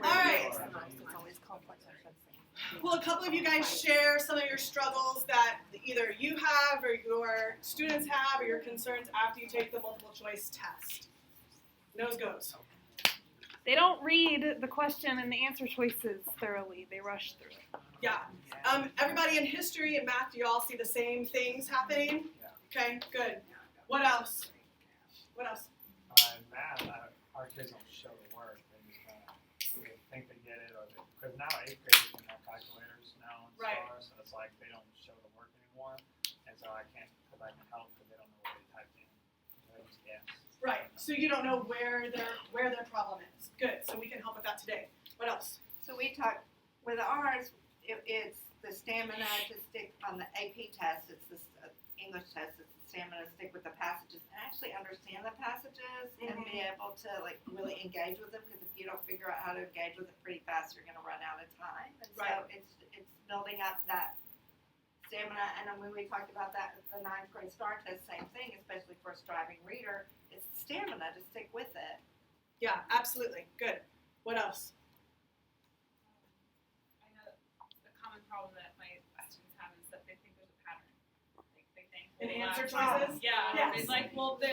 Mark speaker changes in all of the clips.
Speaker 1: All right. Will a couple of you guys share some of your struggles that either you have or your students have or your concerns after you take the multiple choice test? Nose goes.
Speaker 2: They don't read the question and the answer choices thoroughly. They rush through it.
Speaker 1: Yeah. Everybody in history and math, do you all see the same things happening? Okay, good. What else? What else?
Speaker 3: In math, our kids don't show the work. They just kind of think they get it, or because now 8th graders can have calculators now and stars, so it's like they don't show the work anymore, and so I can't help because they don't know what they typed in. So they just guess.
Speaker 1: Right. So you don't know where their problem is. Good. So we can help with that today. What else?
Speaker 4: So we talk with ours. It's the stamina to stick on the AP test. It's the English test. It's the stamina to stick with the passages and actually understand the passages and be able to really engage with them. Because if you don't figure out how to engage with it pretty fast, you're going to run out of time. And so it's building up that stamina. And then when we talked about that with the 9th grade STAR test, same thing, especially for a striving reader. It's the stamina to stick with it.
Speaker 1: Yeah, absolutely. Good. What else?
Speaker 5: I know the common problem that my students have is that they think there's a pattern. They think
Speaker 1: In answer choices?
Speaker 5: Yeah.
Speaker 1: Yes.
Speaker 5: It's like, well, the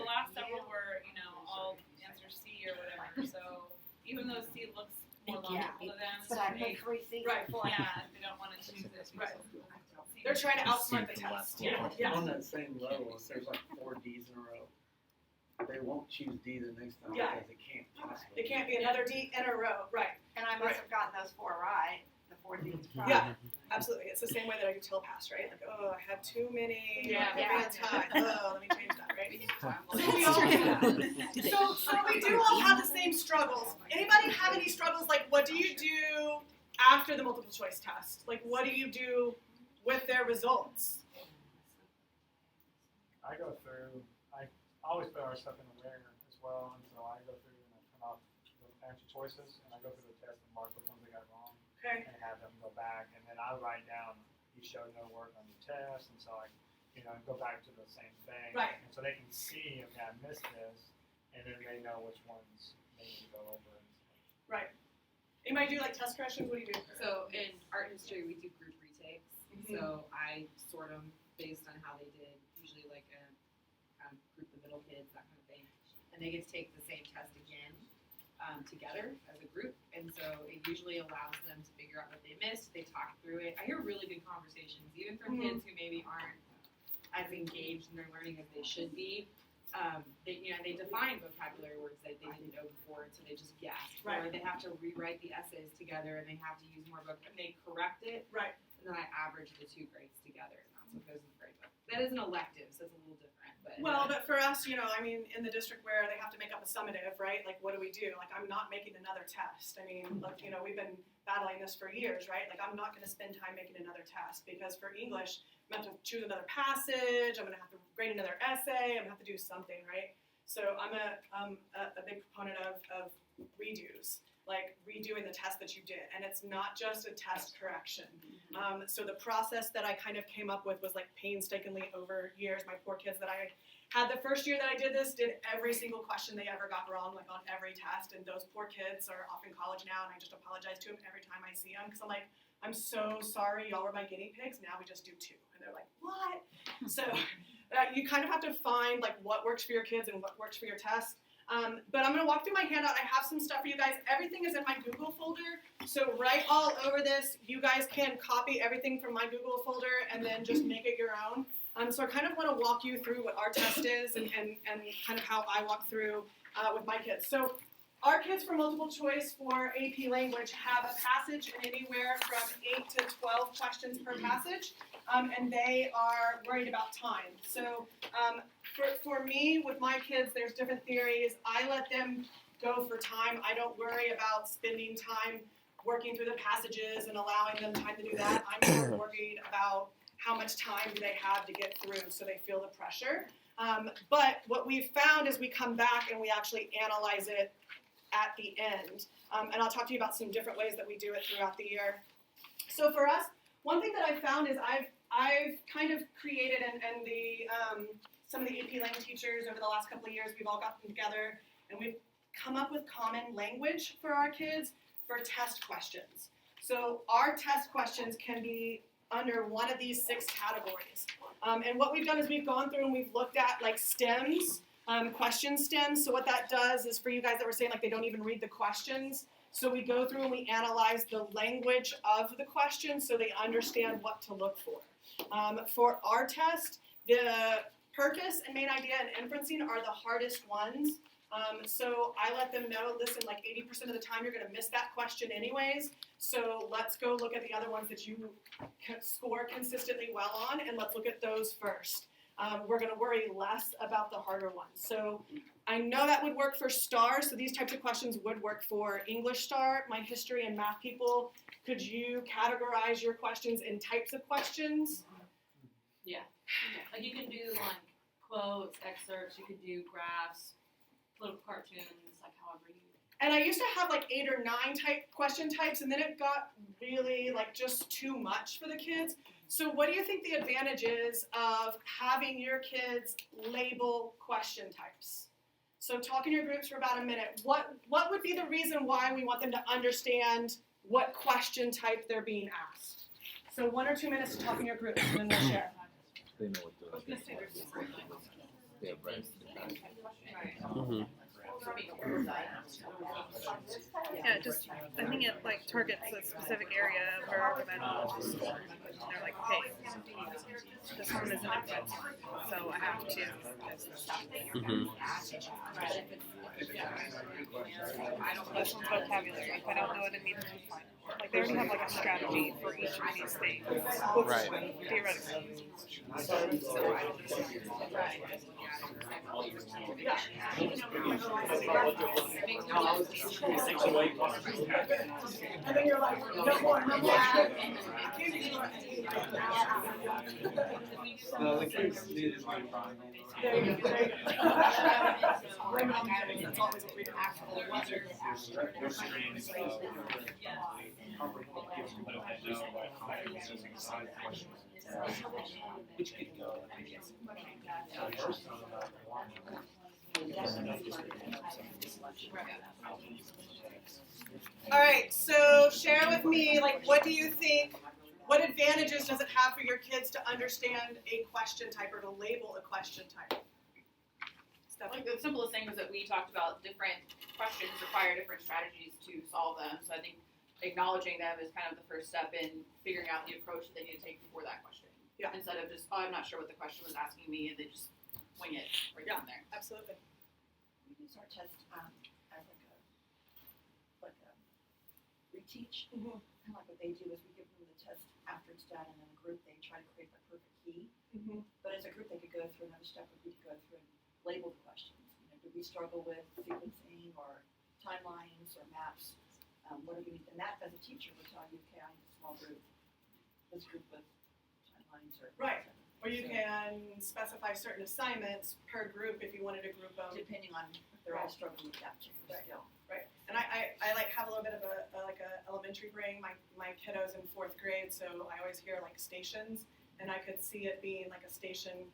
Speaker 5: last several were, all answer C or whatever. So even though C looks more logical to them,
Speaker 4: But I put 3 C's.
Speaker 1: Right.
Speaker 5: yeah, they don't want to choose it.
Speaker 1: Right. They're trying to outsmart the test.
Speaker 6: Yeah.
Speaker 1: Yeah.
Speaker 6: On that same level, if there's like 4 D's in a row, they won't choose D the next time because it can't possibly.
Speaker 1: It can't be another D in a row. Right.
Speaker 4: And I must have gotten those 4 right. The 4 D's right.
Speaker 1: Yeah. Absolutely. It's the same way that I do till pass, right? Like, oh, I had too many.
Speaker 5: Yeah.
Speaker 1: Time. Oh, let me change that, right? So we do all have the same struggles. Anybody have any struggles? Like, what do you do after the multiple choice test? Like, what do you do with their results?
Speaker 3: I go through. I always put our stuff in the where as well, and so I go through and I turn off the answer choices, and I go through the test and mark which ones they got wrong,
Speaker 1: Okay.
Speaker 3: and have them go back, and then I write down you showed no work on your test, and so I, go back to the same thing,
Speaker 1: Right.
Speaker 3: and so they can see, okay, I missed this, and then they know which ones they need to go over.
Speaker 1: Right. Anybody do like test corrections? What do you do?
Speaker 7: So in art history, we do group retakes.
Speaker 1: Mhm.
Speaker 7: So I sort them based on how they did, usually like a group of middle kids, that kind of thing. And they get to take the same test again together as a group. And so it usually allows them to figure out what they missed. They talk through it. I hear really good conversations, even from kids who maybe aren't as engaged in their learning as they should be. They define vocabulary words that they didn't know before, and so they just guessed.
Speaker 1: Right.
Speaker 7: Or they have to rewrite the essays together, and they have to use more vocabulary, and they correct it.
Speaker 1: Right.
Speaker 7: And then I average the 2 grades together, and that's what goes in the grade book. That is an elective, so it's a little different.
Speaker 1: But for us, in the district where they have to make up a summative, right? Like, what do we do? Like, I'm not making another test. I mean, we've been battling this for years, right? Like, I'm not going to spend time making another test because for English, I'm going to have to choose another passage. I'm going to have to grade another essay. I'm going to have to do something, right? So I'm a big proponent of redos, like redoing the test that you did. And it's not just a test correction. So the process that I kind of came up with was like painstakingly over years. My poor kids that I had the first year that I did this did every single question they ever got wrong, like on every test. And those poor kids are off in college now, and I just apologize to them every time I see them because I'm like, I'm so sorry, y'all were my guinea pigs. Now we just do 2. And they're like, what? So you kind of have to find like what works for your kids and what works for your test. But I'm going to walk through my handout. I have some stuff for you guys. Everything is in my Google folder. So write all over this. You guys can copy everything from my Google folder and then just make it your own. So I kind of want to walk you through what our test is and kind of how I walk through with my kids. So our kids for multiple choice for AP language have a passage in anywhere from 8 to 12 questions per passage, and they are worried about time. So for me, with my kids, there's different theories. I let them go for time. I don't worry about spending time working through the passages and allowing them time to do that. I'm more worried about how much time do they have to get through so they feel the pressure. But what we've found is we come back and we actually analyze it at the end. And I'll talk to you about some different ways that we do it throughout the year. So for us, one thing that I've found is I've kind of created, and some of the AP language teachers over the last couple of years, we've all gotten together and we've come up with common language for our kids for test questions. So our test questions can be under one of these 6 categories. And what we've done is we've gone through and we've looked at like stems, question stems. So what that does is for you guys that were saying like they don't even read the questions. So we go through and we analyze the language of the question so they understand what to look for. For our test, the purpose and main idea and inferencing are the hardest ones. So I let them know, listen, like 80% of the time you're going to miss that question anyways. So let's go look at the other ones that you can score consistently well on, and let's look at those first. We're going to worry less about the harder ones. So I know that would work for STAR, so these types of questions would work for English STAR. My history and math people, could you categorize your questions in types of questions?
Speaker 8: Yeah. Like you can do like quotes, excerpts, you could do graphs, political cartoons, like however you.
Speaker 1: And I used to have like 8 or 9 question types, and then it got really like just too much for the kids. So what do you think the advantage is of having your kids label question types? So talk in your groups for about a minute. What would be the reason why we want them to understand what question type they're being asked? So 1 or 2 minutes to talk in your groups, and then we'll share.
Speaker 9: They know what the yeah, right. Mm-hmm.
Speaker 2: Yeah, just I think it like targets a specific area for the methodology score. They're like, okay, this one is an inference, so I have to.
Speaker 9: Mm-hmm.
Speaker 2: This one's vocabulary. If I don't know it immediately, fine. Like they already have like a strategy for each of these things.
Speaker 9: Right.
Speaker 2: Theoretically.
Speaker 1: And then you're like, no more.
Speaker 6: No, the kids did it right.
Speaker 1: There you go. That's always what we do.
Speaker 6: Which could go.
Speaker 1: All right, so share with me, like, what do you think, what advantages does it have for your kids to understand a question type or to label a question type?
Speaker 8: Like the simplest thing was that we talked about different questions require different strategies to solve them. So I think acknowledging them is kind of the first step in figuring out the approach that they need to take before that question.
Speaker 1: Yeah.
Speaker 8: Instead of just, oh, I'm not sure what the question was asking me, and they just wing it right down there.
Speaker 1: Absolutely.
Speaker 10: We use our test as like a reteach.
Speaker 1: Mm-hmm.
Speaker 10: Kind of like what they do is we give them the test after it's done, and in a group they try to create the perfect key.
Speaker 1: Mm-hmm.
Speaker 10: But as a group, they could go through another step would be to go through and label the questions. You know, do we struggle with sequencing or timelines or maps? What do we need? And that, as a teacher, would tell you, okay, I need a small group. This group with timelines or
Speaker 1: Right. Or you can specify certain assignments per group if you wanted to group them.
Speaker 10: depending on if they're all struggling with that particular skill.
Speaker 1: Right. And I like have a little bit of a elementary brain. My kiddo's in 4th grade, so I always hear like stations, and I could see it being like a station,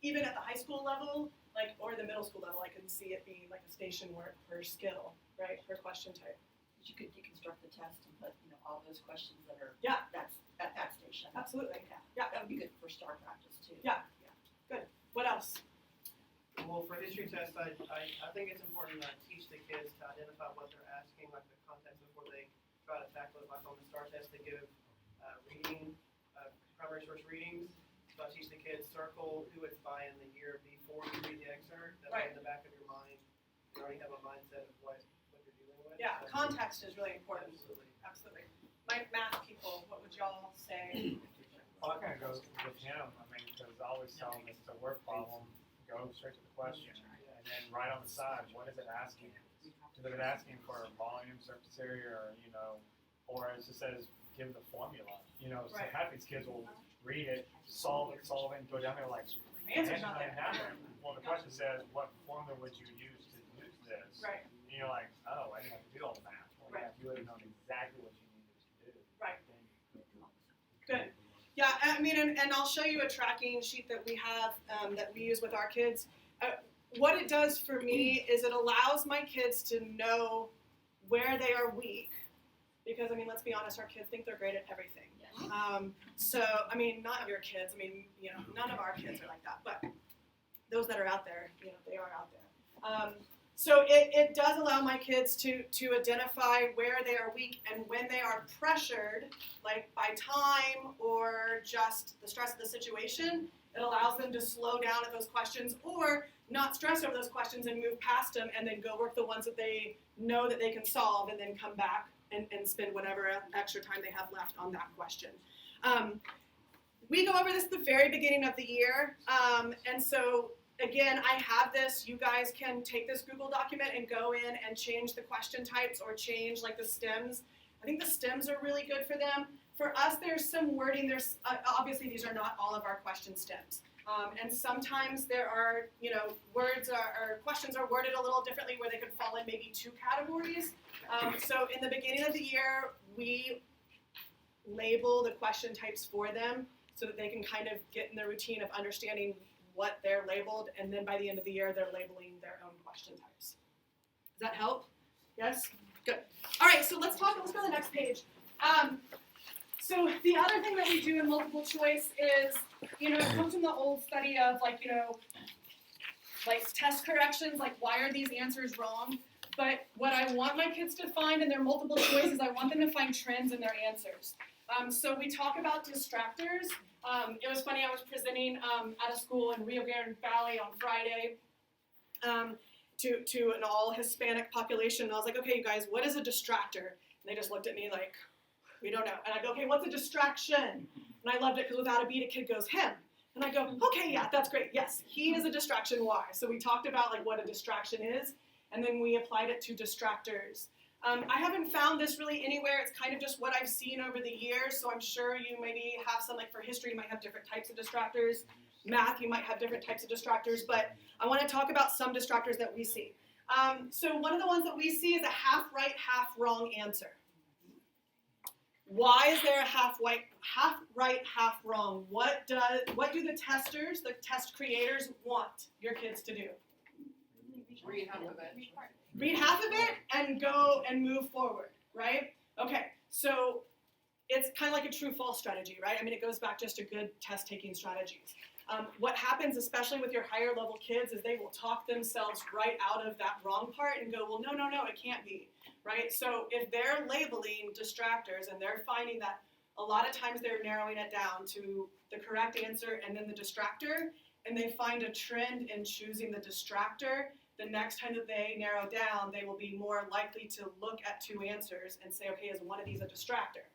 Speaker 1: even at the high school level, like or the middle school level. I could see it being like a station where per skill, right, per question type.
Speaker 10: But you could deconstruct the test and put, you know, all those questions that are that's at that station.
Speaker 1: Absolutely.
Speaker 10: Yeah, that would be good for STAR practice too.
Speaker 1: Yeah. Good. What else?
Speaker 11: Well, for history tests, I think it's important to teach the kids to identify what they're asking, like the context before they try to tackle it. Like on the STAR test, they give reading, primary source readings. So I teach the kids circle who it's by in the year before you read the excerpt. That way in the back of your mind, you already have a mindset of what you're dealing with.
Speaker 1: Yeah,
Speaker 11: So,
Speaker 1: context is really important.
Speaker 11: absolutely.
Speaker 1: Absolutely. My math people, what would y'all say?
Speaker 3: Well, I kind of go with him, I mean, because I always tell them it's a word problem, go straight to the question, and then right on the side, what is it asking? Is it asking for volume, surface area, or, you know, or it just says, give the formula, you know, so
Speaker 1: Right.
Speaker 3: half these kids will read it, solve it, and go down there like,
Speaker 1: The answer's not there.
Speaker 3: well, the question says, what formula would you use to use this?
Speaker 1: Right.
Speaker 3: And you're like, oh, I didn't have to do all the math. Well,
Speaker 1: Right.
Speaker 3: yeah, if you would have known exactly what you needed to do.
Speaker 1: Right.
Speaker 3: Then you could.
Speaker 1: Good. Yeah, I mean, and I'll show you a tracking sheet that we have that we use with our kids. what it does for me is it allows my kids to know where they are weak, because I mean, let's be honest, our kids think they're great at everything. So I mean, not your kids. I mean, none of our kids are like that, but those that are out there, they are out there. So it does allow my kids to identify where they are weak, and when they are pressured, like by time or just the stress of the situation, it allows them to slow down at those questions or not stress over those questions and move past them and then go work the ones that they know that they can solve and then come back and spend whatever extra time they have left on that question. We go over this at the very beginning of the year, and so again, I have this. You guys can take this Google document and go in and change the question types or change like the stems. I think the stems are really good for them. For us, there's some wording. There's obviously these are not all of our question stems, and sometimes there are words or questions are worded a little differently where they could fall in maybe two categories. So in the beginning of the year, we label the question types for them so that they can kind of get in the routine of understanding what they're labeled, and then by the end of the year, they're labeling their own question types. Does that help? Yes? Good. All right, so let's go to the next page. So the other thing that we do in multiple choice is, it comes from the old study of like test corrections, like why are these answers wrong? But what I want my kids to find in their multiple choice is I want them to find trends in their answers. So we talk about distractors. It was funny, I was presenting at a school in Rio Grande Valley on Friday to an all Hispanic population. And I was like, okay, you guys, what is a distractor? And they just looked at me like, we don't know. And I go, okay, what's a distraction? And I loved it because without a beat, a kid goes, him. And I go, okay, yeah, that's great. Yes, he is a distraction. Why? So we talked about like what a distraction is, and then we applied it to distractors. I haven't found this really anywhere. It's kind of just what I've seen over the years, so I'm sure you maybe have some, like for history, you might have different types of distractors. Math, you might have different types of distractors, but I want to talk about some distractors that we see. So one of the ones that we see is a half right, half wrong answer. Why is there a half right, half wrong? What do the testers, the test creators, want your kids to do?
Speaker 8: Read half of it.
Speaker 1: Read half of it and go and move forward, right? Okay, so it's kind of like a true-false strategy, right? I mean, it goes back just to good test-taking strategies. What happens, especially with your higher-level kids, is they will talk themselves right out of that wrong part and go, well, no, it can't be, right? So if they're labeling distractors and they're finding that a lot of times they're narrowing it down to the correct answer and then the distractor, and they find a trend in choosing the distractor, the next time that they narrow down, they will be more likely to look at two answers and say, okay, is one of these a distractor?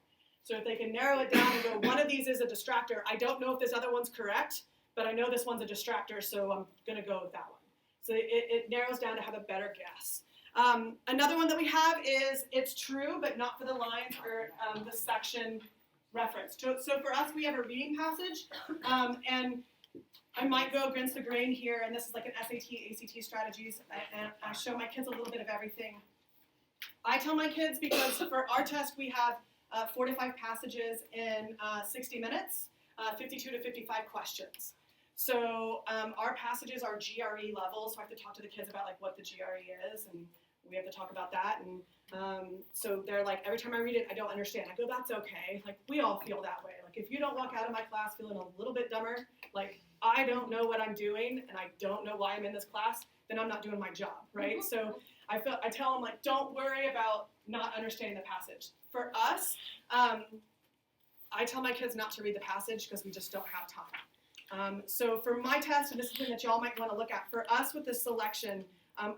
Speaker 1: So if they can narrow it down and go, one of these is a distractor, I don't know if this other one's correct, but I know this one's a distractor, so I'm going to go with that one. So it narrows down to have a better guess. Another one that we have is it's true, but not for the lines or the section reference. So for us, we have a reading passage, and I might go against the grain here, and this is like an SAT, ACT strategies, and I show my kids a little bit of everything. I tell my kids, because for our test we have 4 to 5 passages in 60 minutes, 52 to 55 questions. So our passages are GRE level, so I have to talk to the kids about like what the GRE is, and we have to talk about that. And so they're like, every time I read it, I don't understand. I go, that's okay. Like, we all feel that way. Like, if you don't walk out of my class feeling a little bit dumber, like, I don't know what I'm doing, and I don't know why I'm in this class, then I'm not doing my job, right? So I tell them, like, don't worry about not understanding the passage. For us, I tell my kids not to read the passage because we just don't have time. So for my test, and this is something that y'all might want to look at, for us with this selection,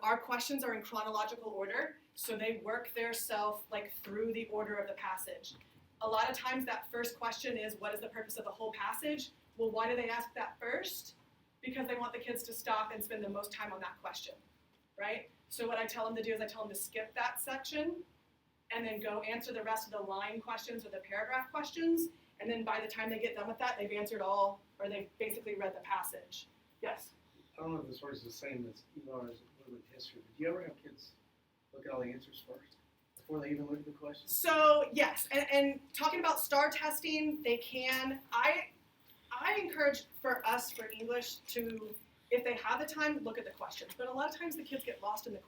Speaker 1: our questions are in chronological order, so they work their self like through the order of the passage. A lot of times that first question is, what is the purpose of the whole passage? Well, why do they ask that first? Because they want the kids to stop and spend the most time on that question, right? So what I tell them to do is I tell them to skip that section and then go answer the rest of the line questions or the paragraph questions, and then by the time they get done with that, they've answered all, or they've basically read the passage. Yes?
Speaker 6: I don't know if this works the same as ours with history, but do you ever have kids look at all the answers first before they even look at the questions?
Speaker 1: So yes, and talking about STAR testing, they can. I encourage for us for English to if they have the time, look at the questions. But a lot of times the kids get lost in the questions.